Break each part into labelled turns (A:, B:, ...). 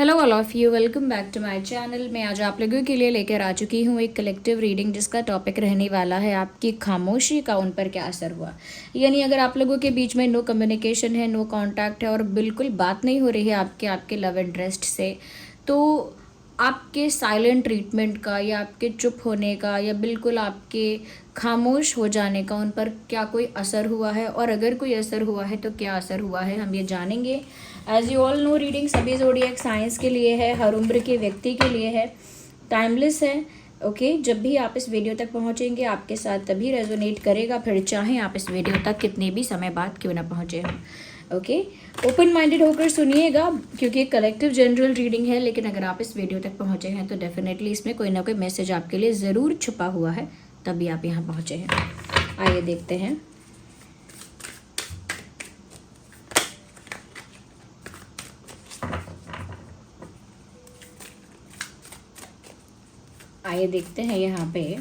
A: Hello all of you, welcome back to my channel. मैं आज आप लोगों के लिए लेकर आ चुकी हूँ एक कलेक्टिव रीडिंग जिसका टॉपिक रहने वाला है आपकी खामोशी का उन पर क्या असर हुआ। यानी अगर आप लोगों के बीच में नो कम्युनिकेशन है, नो कांटेक्ट है और बिल्कुल बात नहीं हो रही है आपके लव इंटरेस्ट से, तो आपके साइलेंट ट्रीटमेंट का या आपके चुप होने का या बिल्कुल आपके खामोश हो जाने का उन पर क्या कोई असर हुआ है, और अगर कोई असर हुआ है तो क्या असर हुआ है, हम ये जानेंगे। As you all know, reading सभी ज़ोडिएक साइंस के लिए है, हर उम्र के व्यक्ति के लिए है, टाइमलेस है। ओके जब भी आप इस वीडियो तक पहुंचेंगे आपके साथ तभी रेजोनेट करेगा, फिर चाहे आप इस वीडियो तक कितने भी समय बाद क्यों ना पहुंचे हम। ओके ओपन माइंडेड होकर सुनिएगा क्योंकि कलेक्टिव जनरल रीडिंग है, लेकिन अगर आप इस वीडियो तक पहुंचे हैं तो डेफिनेटली इसमें कोई ना कोई मैसेज आपके लिए ज़रूर छुपा हुआ है, तभी आप यहाँ पहुंचे हैं। आइए देखते हैं। आइए देखते हैं यहाँ पे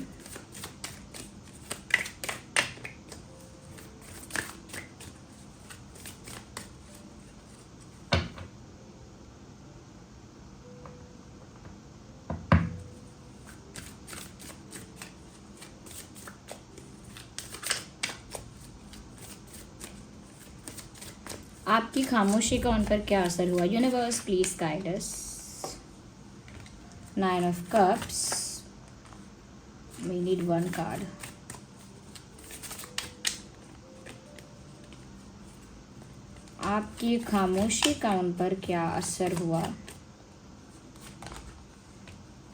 A: आपकी खामोशी का उन पर क्या असर हुआ। Universe please guide us. 9 of cups, we need 1 card. आपकी खामोशी का उन पर क्या असर हुआ।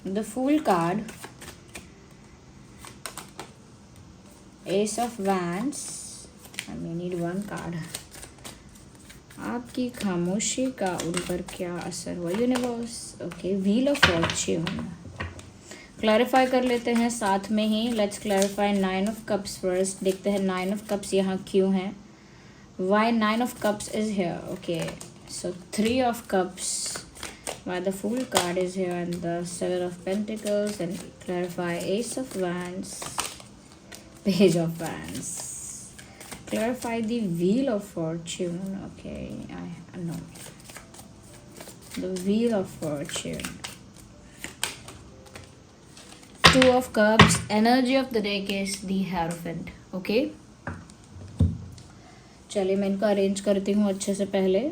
A: The fool card, ace of wands, we need 1 card. आपकी खामोशी का उन पर क्या असर हुआ universe. Okay, wheel of fortune clarify कर लेते हैं साथ में ही। Let's clarify 9 of cups first. देखते हैं 9 ऑफ कप्स यहाँ क्यों हैं, why 9 of cups is here. Okay so 3 of cups, why the fool card is here and the 7 of pentacles, and clarify ace of wands, page of wands. Clarify the wheel of fortune. Okay, I know the wheel of fortune. 2 of cups. Energy of the deck is the Hierophant. Okay, चलिए मैं इनको arrange करती हूँ अच्छे से पहले।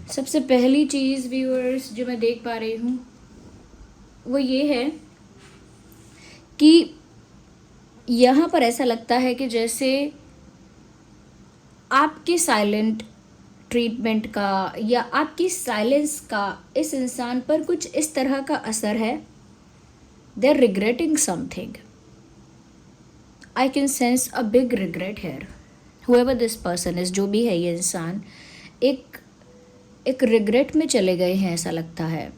A: सबसे पहली चीज़ व्यूअर्स जो मैं देख पा रही हूँ वो ये है कि यहाँ पर ऐसा लगता है कि जैसे आपके साइलेंट ट्रीटमेंट का या आपकी साइलेंस का इस इंसान पर कुछ इस तरह का असर है। They are regretting something. I can sense a big regret here. However this person is, जो भी है ये इंसान, एक रिग्रेट में चले गए हैं ऐसा लगता है।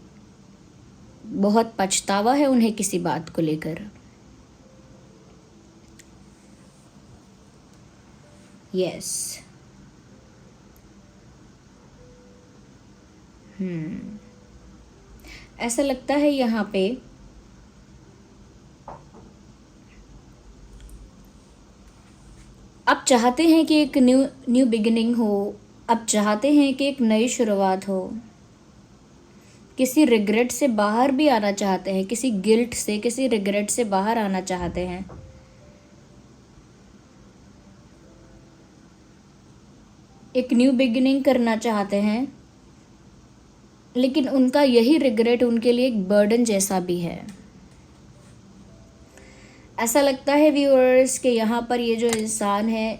A: बहुत पछतावा है उन्हें किसी बात को लेकर। यस ऐसा लगता है यहाँ पे आप चाहते हैं कि एक न्यू बिगिनिंग हो, आप चाहते हैं कि एक नई शुरुआत हो, किसी रिग्रेट से बाहर भी आना चाहते हैं, किसी गिल्ट से, किसी रिग्रेट से बाहर आना चाहते हैं। एक न्यू बिगिनिंग करना चाहते हैं, लेकिन उनका यही रिग्रेट उनके लिए एक बर्डन जैसा भी है। ऐसा लगता है व्यूअर्स कि यहाँ पर ये जो इंसान है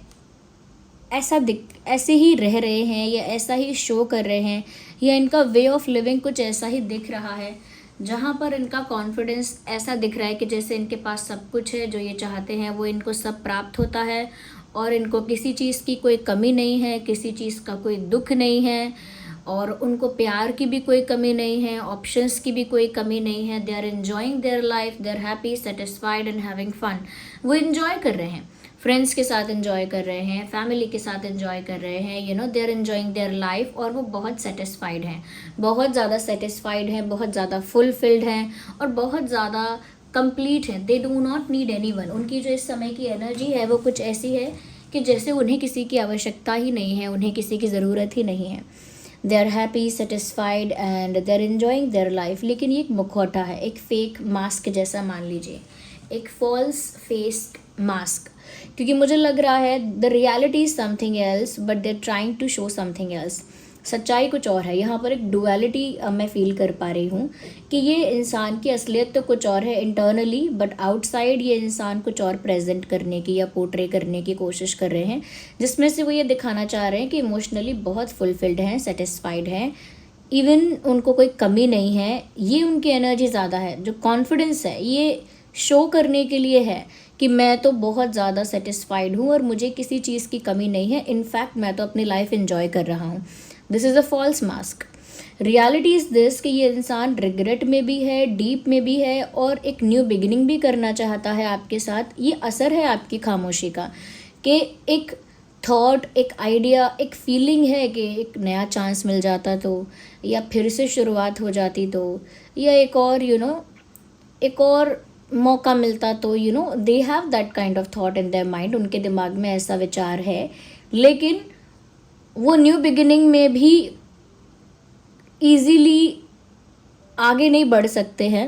A: ऐसे ही रह रहे हैं या ऐसा ही शो कर रहे हैं, या इनका वे ऑफ लिविंग कुछ ऐसा ही दिख रहा है, जहाँ पर इनका कॉन्फिडेंस ऐसा दिख रहा है कि जैसे इनके पास सब कुछ है, जो ये चाहते हैं वो इनको सब प्राप्त होता है और इनको किसी चीज़ की कोई कमी नहीं है, किसी चीज़ का कोई दुख नहीं है, और उनको प्यार की भी कोई कमी नहीं है, ऑप्शंस की भी कोई कमी नहीं है। They are enjoying their life, they are happy, satisfied and having fun. वो इन्जॉय कर रहे हैं। फ्रेंड्स के साथ एंजॉय कर रहे हैं, फैमिली के साथ एंजॉय कर रहे हैं, they are enjoying their life, और वो बहुत सेटिस्फाइड हैं, बहुत ज़्यादा सेटिस्फाइड हैं, बहुत ज़्यादा फुलफिल्ड हैं और बहुत ज़्यादा कंप्लीट हैं। They do not need anyone. उनकी जो इस समय की एनर्जी है वो कुछ ऐसी है कि जैसे उन्हें किसी की आवश्यकता ही नहीं है, उन्हें किसी की ज़रूरत ही नहीं है। They are happy, satisfied and they are enjoying their life. लेकिन ये एक मुखौटा है, एक फेक मास्क जैसा मान लीजिए, एक फॉल्स फेस मास्क। क्योंकि मुझे लग रहा है the reality is something else but they are trying to show something else. सच्चाई कुछ और है। यहाँ पर एक डुअलिटी मैं फील कर पा रही हूँ कि ये इंसान की असलियत तो कुछ और है इंटरनली, बट आउटसाइड ये इंसान कुछ और प्रेजेंट करने की या पोर्ट्रे करने की कोशिश कर रहे हैं, जिसमें से वो ये दिखाना चाह रहे हैं कि इमोशनली बहुत फुलफिल्ड हैं, सेटिस्फाइड हैं, इवन उनको कोई कमी नहीं है। ये उनकी एनर्जी ज़्यादा है। जो कॉन्फिडेंस है ये शो करने के लिए है कि मैं तो बहुत ज़्यादा सेटिस्फाइड हूँ और मुझे किसी चीज़ की कमी नहीं है, इनफैक्ट मैं तो अपनी लाइफ एंजॉय कर रहा हूँ। This is a false mask. Reality is this कि ये इंसान रिग्रेट में भी है, डीप में भी है और एक न्यू बिगिनिंग भी करना चाहता है आपके साथ। ये असर है आपकी खामोशी का कि एक थॉट, एक आइडिया, एक फीलिंग है कि एक नया चांस मिल जाता तो, या फिर से शुरुआत हो जाती तो, या एक और एक और मौका मिलता तो, they have that kind of thought in their mind. उनके दिमाग में ऐसा विचार है, लेकिन वो न्यू बिगिनिंग में भी इजीली आगे नहीं बढ़ सकते हैं,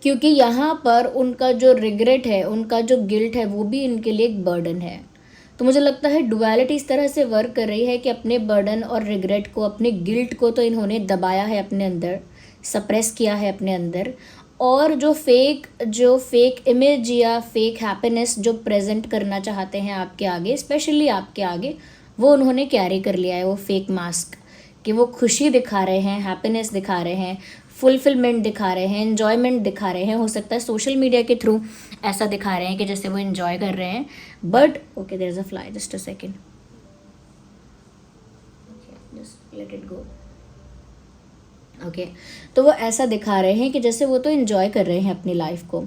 A: क्योंकि यहाँ पर उनका जो रिग्रेट है, उनका जो गिल्ट है, वो भी इनके लिए एक बर्डन है। तो मुझे लगता है डुअलिटी इस तरह से वर्क कर रही है कि अपने बर्डन और रिग्रेट को, अपने गिल्ट को तो इन्होंने दबाया है अपने अंदर, सप्रेस किया है अपने अंदर, और जो फेक इमेज या फेक हैप्पीनेस जो प्रेजेंट करना चाहते हैं आपके आगे, स्पेशली आपके आगे, वो उन्होंने कैरी कर लिया है, वो फेक मास्क, कि वो खुशी दिखा रहे हैं, हैप्पीनेस दिखा रहे हैं, फुलफिलमेंट दिखा रहे हैं, एन्जॉयमेंट दिखा रहे हैं। हो सकता है सोशल मीडिया के थ्रू ऐसा दिखा रहे हैं कि जैसे वो एन्जॉय कर रहे हैं, but okay there is a fly, just a second, just let it go. Okay, तो वो ऐसा दिखा रहे हैं कि जैसे वो तो एन्जॉय कर रहे हैं अपनी लाइफ को,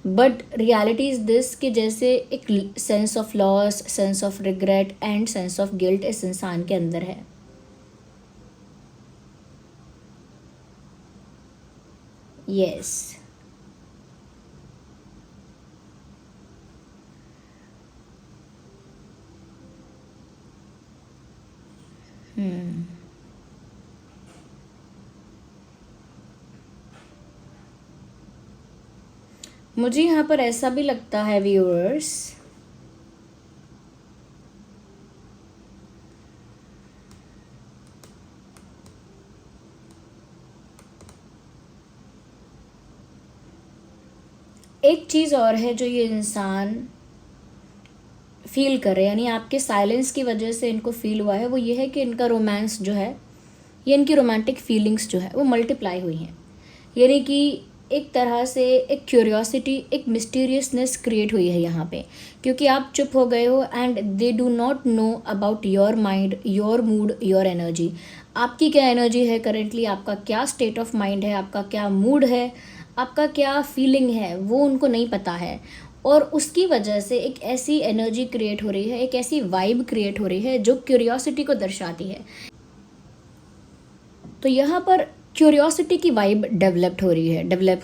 A: बट रियलिटी इज़ दिस कि जैसे एक sense of loss, sense of regret and sense of guilt इस इंसान के अंदर है। यस, मुझे यहाँ पर ऐसा भी लगता है व्यूअर्स, एक चीज़ और है जो ये इंसान फील कर रहे हैं, यानी आपके साइलेंस की वजह से इनको फील हुआ है, वो ये है कि इनका रोमांस जो है, ये इनकी रोमांटिक फीलिंग्स जो है वो मल्टीप्लाई हुई हैं। यानी कि एक तरह से एक क्यूरियोसिटी, एक मिस्टीरियसनेस क्रिएट हुई है यहाँ पे, क्योंकि आप चुप हो गए हो and they do not know about your mind, your mood, your energy. आपकी क्या एनर्जी है करेंटली, आपका क्या स्टेट ऑफ माइंड है, आपका क्या मूड है, आपका क्या फीलिंग है, वो उनको नहीं पता है। और उसकी वजह से एक ऐसी एनर्जी क्रिएट हो रही है, एक ऐसी वाइब क्रिएट हो रही है जो क्यूरियोसिटी को दर्शाती है। तो यहाँ पर क्यूरियोसिटी की वाइब डेवलप हो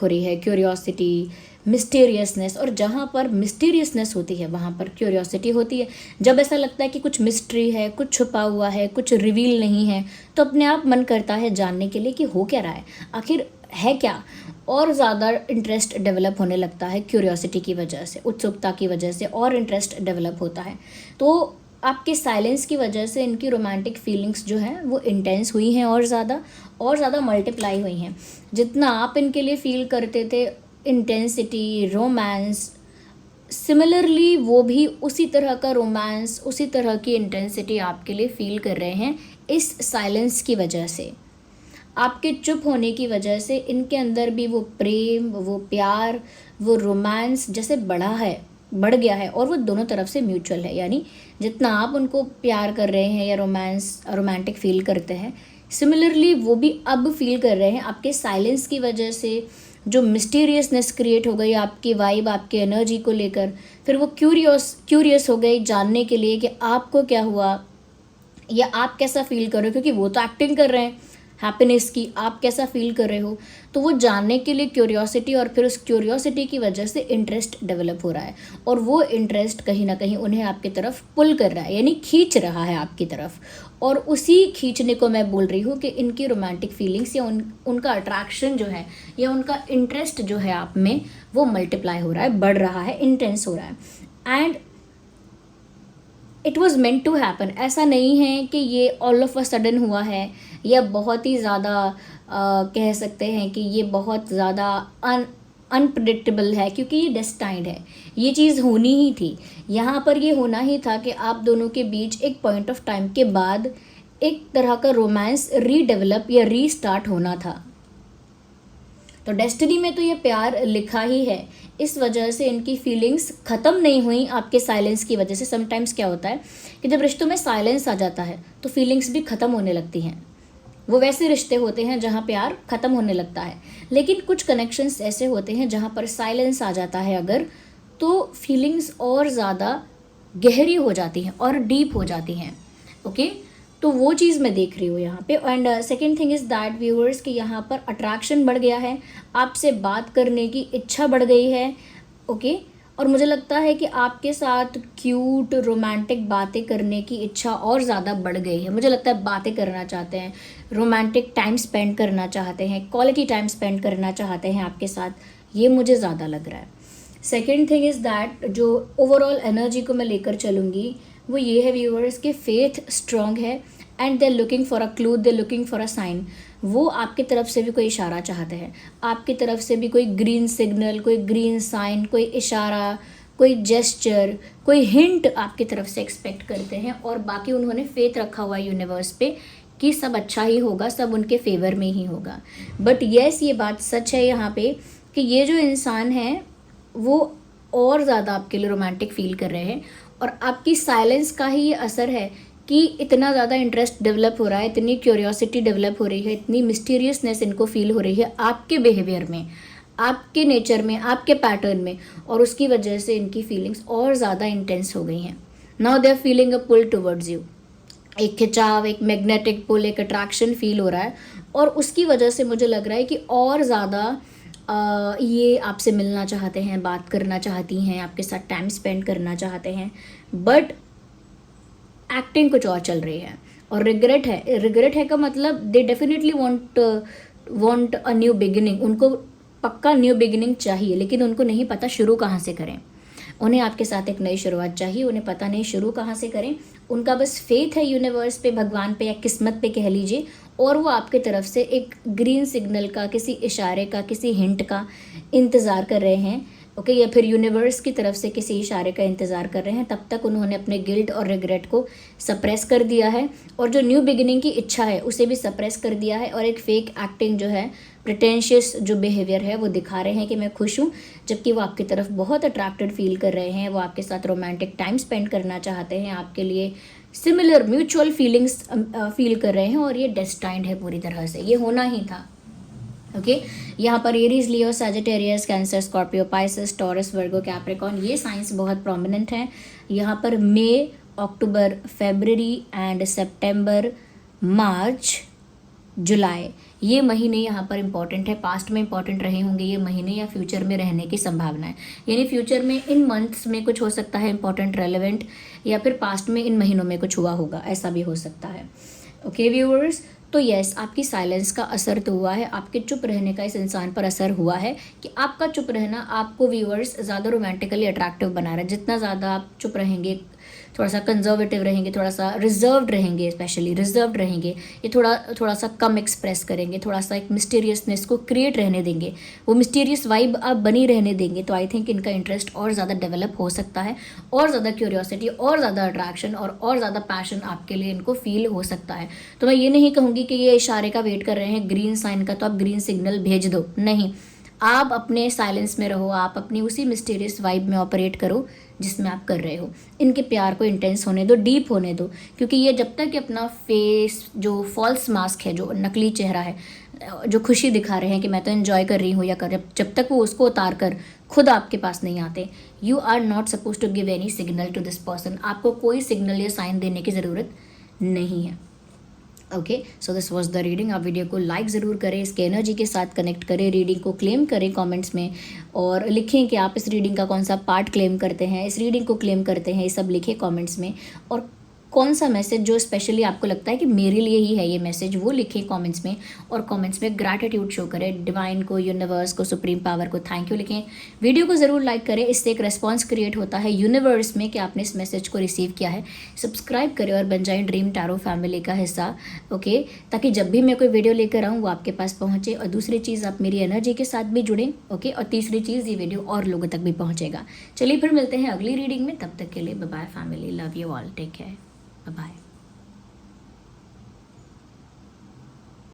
A: रही है क्यूरियोसिटी, मिस्टीरियसनेस, और जहाँ पर मिस्टीरियसनेस होती है वहाँ पर क्यूरियोसिटी होती है। जब ऐसा लगता है कि कुछ मिस्ट्री है, कुछ छुपा हुआ है, कुछ रिवील नहीं है, तो अपने आप मन करता है जानने के लिए कि हो क्या रहा है, आखिर है क्या, और ज़्यादा इंटरेस्ट डेवलप होने लगता है क्यूरियोसिटी की वजह से, उत्सुकता की वजह से और इंटरेस्ट डेवलप होता है। तो आपके साइलेंस की वजह से इनकी रोमांटिक फीलिंग्स जो हैं वो इंटेंस हुई हैं और ज़्यादा मल्टीप्लाई हुई हैं। जितना आप इनके लिए फील करते थे इंटेंसिटी, रोमांस, सिमिलरली वो भी उसी तरह का रोमांस, उसी तरह की इंटेंसिटी आपके लिए फील कर रहे हैं। इस साइलेंस की वजह से, आपके चुप होने की वजह से इनके अंदर भी वो प्रेम, वो प्यार, वो रोमांस जैसे बढ़ गया है, और वो दोनों तरफ से म्यूचुअल है। यानी जितना आप उनको प्यार कर रहे हैं या रोमांटिक फील करते हैं, सिमिलरली वो भी अब फील कर रहे हैं। आपके साइलेंस की वजह से जो मिस्टीरियसनेस क्रिएट हो गई आपकी वाइब, आपकी एनर्जी को लेकर, फिर वो क्यूरियस हो गई जानने के लिए कि आपको क्या हुआ या आप कैसा फील कर रहे हो, क्योंकि वो तो एक्टिंग कर रहे हैं हैप्पीनेस की, आप कैसा फील कर रहे हो। तो वो जानने के लिए क्यूरियोसिटी, और फिर उस क्यूरियोसिटी की वजह से इंटरेस्ट डेवलप हो रहा है, और वो इंटरेस्ट कहीं ना कहीं उन्हें आपकी तरफ पुल कर रहा है, यानी खींच रहा है आपकी तरफ। और उसी खींचने को मैं बोल रही हूँ कि इनकी रोमांटिक फीलिंग्स या उनका अट्रैक्शन जो है या उनका इंटरेस्ट जो है आप में, वो मल्टीप्लाई हो रहा है, बढ़ रहा है, इंटेंस हो रहा है। And it was meant to happen. ऐसा नहीं है कि ये ऑल ऑफ अ सडन हुआ है या बहुत ही ज़्यादा कह सकते हैं कि ये बहुत ज़्यादा अनप्रडिक्टेबल है, क्योंकि ये डेस्टाइंड है, ये चीज़ होनी ही थी। यहाँ पर ये होना ही था कि आप दोनों के बीच एक पॉइंट ऑफ टाइम के बाद एक तरह का रोमांस रीडेवलप या रीस्टार्ट होना था। तो डेस्टिनी में तो ये प्यार लिखा ही है, इस वजह से इनकी फीलिंग्स ख़त्म नहीं हुई आपके साइलेंस की वजह से। समटाइम्स क्या होता है कि जब रिश्तों में साइलेंस आ जाता है तो फीलिंग्स भी ख़त्म होने लगती हैं। वो वैसे रिश्ते होते हैं जहाँ प्यार ख़त्म होने लगता है, लेकिन कुछ कनेक्शंस ऐसे होते हैं जहाँ पर साइलेंस आ जाता है अगर, तो फीलिंग्स और ज़्यादा गहरी हो जाती हैं और डीप हो जाती हैं। ओके, तो वो चीज़ मैं देख रही हूँ यहाँ पे। And second thing is that viewers कि यहाँ पर अट्रैक्शन बढ़ गया है, आपसे बात करने की इच्छा बढ़ गई है। ओके, और मुझे लगता है कि आपके साथ क्यूट रोमांटिक बातें करने की इच्छा और ज़्यादा बढ़ गई है। मुझे लगता है बातें करना चाहते हैं, रोमांटिक टाइम स्पेंड करना चाहते हैं, क्वालिटी टाइम स्पेंड करना चाहते हैं आपके साथ, ये मुझे ज़्यादा लग रहा है। सेकेंड थिंग इज़ दैट जो ओवरऑल एनर्जी को मैं लेकर चलूँगी वो ये है व्यूअर्स कि फेथ स्ट्रॉन्ग है and they looking for a clue, they looking for a sign. वो आपकी तरफ से भी कोई इशारा चाहते हैं, आपकी तरफ से भी कोई ग्रीन सिग्नल, कोई ग्रीन साइन, कोई इशारा, कोई जेस्चर, कोई हिंट आपकी तरफ से एक्सपेक्ट करते हैं। और बाकी उन्होंने फेथ रखा हुआ है यूनिवर्स पे कि सब अच्छा ही होगा, सब उनके फेवर में ही होगा। बट येस, ये बात सच है यहाँ पे कि ये जो इंसान है वो और ज़्यादा आपके लिए रोमांटिक फील कर रहे हैं, और आपकी साइलेंस का ही ये असर है कि इतना ज़्यादा इंटरेस्ट डेवलप हो रहा है, इतनी क्यूरियोसिटी डेवलप हो रही है, इतनी मिस्टीरियसनेस इनको फील हो रही है आपके बिहेवियर में, आपके नेचर में, आपके पैटर्न में, और उसकी वजह से इनकी फीलिंग्स और ज़्यादा इंटेंस हो गई हैं। Now they are feeling a pull towards you, एक खिंचाव, एक मैग्नेटिक पुल, एक अट्रैक्शन फील हो रहा है, और उसकी वजह से मुझे लग रहा है कि और ज़्यादा ये आपसे मिलना चाहते हैं, बात करना चाहती हैं, आपके साथ टाइम स्पेंड करना चाहते हैं। बट एक्टिंग कुछ और चल रही है, और रिग्रेट है का मतलब they definitely want a new beginning. उनको पक्का न्यू बिगिनिंग चाहिए, लेकिन उनको नहीं पता शुरू कहाँ से करें। उन्हें आपके साथ एक नई शुरुआत चाहिए, उन्हें पता नहीं शुरू कहाँ से करें। उनका बस फेथ है यूनिवर्स पे, भगवान पे या किस्मत पे कह लीजिए, और वो आपके तरफ से एक ग्रीन सिग्नल का, किसी इशारे का, किसी हिंट का इंतज़ार कर रहे हैं। ओके, या फिर यूनिवर्स की तरफ से किसी इशारे का इंतज़ार कर रहे हैं। तब तक उन्होंने अपने गिल्ट और रिग्रेट को सप्रेस कर दिया है, और जो न्यू बिगिनिंग की इच्छा है उसे भी सप्रेस कर दिया है, और एक फेक एक्टिंग जो है, प्रिटेंशियस जो बिहेवियर है वो दिखा रहे हैं कि मैं खुश हूँ, जबकि वो आपकी तरफ बहुत अट्रैक्टेड फील कर रहे हैं। वो आपके साथ रोमांटिक टाइम स्पेंड करना चाहते हैं, आपके लिए सिमिलर म्यूचुअल फीलिंग्स फील कर रहे हैं, और ये डेस्टाइंड है पूरी तरह से, ये होना ही था। ओके, यहाँ पर Aries, Leo, Sagittarius, Cancer, Scorpio, Pisces, Taurus, Virgo, Capricorn, ये साइंस बहुत प्रोमिनेंट हैं। यहाँ पर मई, अक्टूबर, फरवरी एंड सितंबर, मार्च, जुलाई, ये महीने यहाँ पर इंपॉर्टेंट है। पास्ट में इंपॉर्टेंट रहे होंगे ये महीने, या फ्यूचर में रहने की संभावना है, यानी फ्यूचर में इन मंथ्स में कुछ हो सकता है इंपॉर्टेंट, रेलेवेंट, या फिर पास्ट में इन महीनों में कुछ हुआ होगा, ऐसा भी हो सकता है। ओके व्यूअर्स, तो यस, आपकी साइलेंस का असर तो हुआ है, आपके चुप रहने का इस इंसान पर असर हुआ है कि आपका चुप रहना आपको व्यूअर्स ज़्यादा रोमांटिकली अट्रैक्टिव बना रहा है। जितना ज़्यादा आप चुप रहेंगे, थोड़ा सा कंजर्वेटिव रहेंगे, थोड़ा सा रिजर्व्ड रहेंगे, स्पेशली रिजर्व्ड रहेंगे, ये थोड़ा सा कम एक्सप्रेस करेंगे, थोड़ा सा एक मिस्टीरियसनेस को क्रिएट रहने देंगे, वो मिस्टीरियस वाइब आप बनी रहने देंगे, तो आई थिंक इनका इंटरेस्ट और ज़्यादा डेवलप हो सकता है, और ज़्यादा क्यूरियोसिटी, और ज़्यादा अट्रैक्शन और ज़्यादा पैशन आपके लिए इनको फील हो सकता है। तो मैं ये नहीं कहूँगी कि ये इशारे का वेट कर रहे हैं ग्रीन साइन का, तो आप ग्रीन सिग्नल भेज दो, नहीं, आप अपने साइलेंस में रहो, आप अपनी उसी मिस्टीरियस वाइब में ऑपरेट करो जिसमें आप कर रहे हो। इनके प्यार को इंटेंस होने दो, डीप होने दो, क्योंकि ये जब तक अपना फेस, जो फॉल्स मास्क है, जो नकली चेहरा है, जो खुशी दिखा रहे हैं कि मैं तो एंजॉय कर रही हूँ या कर, जब तक वो उसको उतार कर खुद आपके पास नहीं आते। You are not suppose to give any signal to this person, आपको कोई सिग्नल या साइन देने की ज़रूरत नहीं है। Okay, so this was the reading. आप वीडियो को लाइक ज़रूर करें, इसके एनर्जी के साथ कनेक्ट करें, रीडिंग को क्लेम करें कमेंट्स में और लिखें कि आप इस रीडिंग का कौन सा पार्ट क्लेम करते हैं, इस रीडिंग को क्लेम करते हैं, ये सब लिखें कमेंट्स में। और कौन सा मैसेज जो स्पेशली आपको लगता है कि मेरे लिए ही है ये मैसेज, वो लिखें कमेंट्स में। और कमेंट्स में ग्रैटिट्यूड शो करें, डिवाइन को, यूनिवर्स को, सुप्रीम पावर को थैंक यू लिखें। वीडियो को ज़रूर लाइक करें, इससे एक रेस्पॉन्स क्रिएट होता है यूनिवर्स में कि आपने इस मैसेज को रिसीव किया है। सब्सक्राइब करें और बन जाएं ड्रीम टैरो फैमिली का हिस्सा। ओके, ताकि जब भी मैं कोई वीडियो लेकर आऊँ वो आपके पास पहुँचे। और दूसरी चीज़, आप मेरी एनर्जी के साथ भी जुड़ें। ओके, और तीसरी चीज़, ये वीडियो और लोगों तक भी पहुँचेगा। चलिए फिर मिलते हैं अगली रीडिंग में, तब तक के लिए bye bye family, love you all, take care, bye bye.